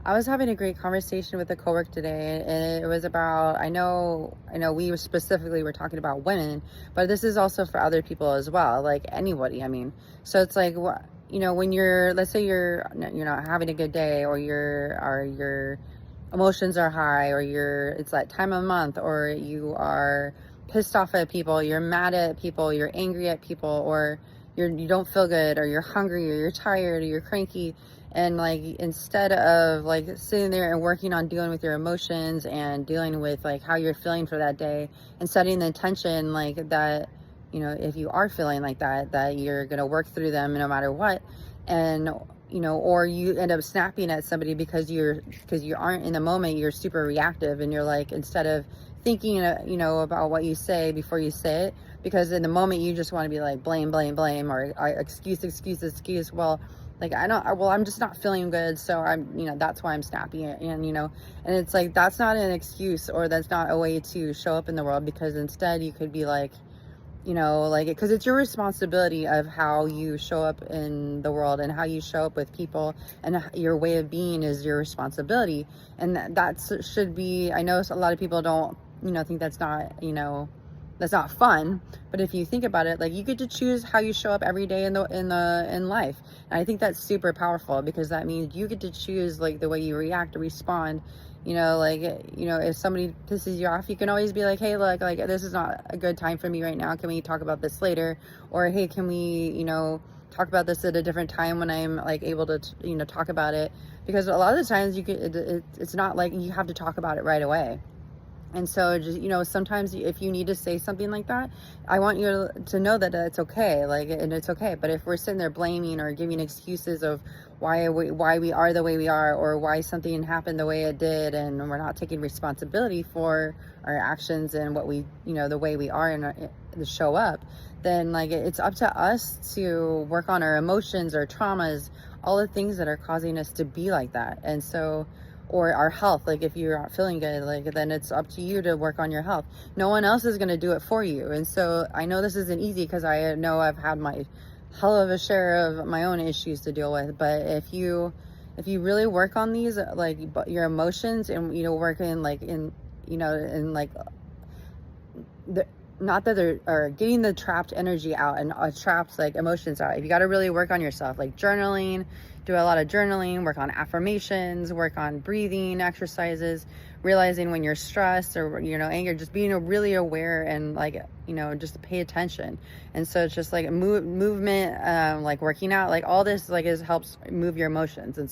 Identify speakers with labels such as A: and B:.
A: I was having a great conversation with a coworker today, and it was about, I know we specifically were talking about women, but this is also for other people as well, like anybody. I mean, so it's like, what, when you're, let's say you're not having a good day, or your emotions are high, or it's that time of month, or you are pissed off at people, you're mad at people, you're angry at people, or you don't feel good, or you're hungry, or you're tired, or you're cranky. And like, instead of like sitting there and working on dealing with your emotions and dealing with like how you're feeling for that day, and setting the intention like that, if you are feeling like that you're going to work through them no matter what. And or you end up snapping at somebody because you aren't in the moment, you're super reactive, and you're like, instead of thinking about what you say before you say it, because in the moment you just want to be like blame, blame, blame, or excuse, excuse, excuse. Well, like, I'm just not feeling good, so that's why I'm snappy. And it's like, that's not an excuse, or that's not a way to show up in the world, because instead you could be like, like, because it's your responsibility of how you show up in the world, and how you show up with people, and your way of being is your responsibility. And should be, I know a lot of people don't, think that's not fun. But if you think about it, like, you get to choose how you show up every day in life. And I think that's super powerful, because that means you get to choose like the way you react or respond. Like, if somebody pisses you off, you can always be like, hey, look, like, this is not a good time for me right now, can we talk about this later? Or, hey, can we talk about this at a different time when I'm like able to talk about it? Because a lot of the times it's not like you have to talk about it right away. And so just, sometimes if you need to say something like that, I want you to know that it's okay, like, and it's okay. But if we're sitting there blaming or giving excuses of why we are the way we are, or why something happened the way it did, and we're not taking responsibility for our actions and what we, the way we are and to show up, then like, it's up to us to work on our emotions, our traumas, all the things that are causing us to be like that. And so, or our health, like, if you're not feeling good, like, then it's up to you to work on your health. No one else is going to do it for you. And so I know this isn't easy, because I know I've had my hell of a share of my own issues to deal with. But if you really work on these, like, your emotions, and work in like in like the, not that they're, or getting the trapped energy out, and trapped like emotions out. If you got to really work on yourself, like journaling, do a lot of journaling, work on affirmations, work on breathing exercises, realizing when you're stressed or anger, just being really aware, and like, just pay attention. And so it's just like movement, like working out, like all this, like, helps move your emotions. And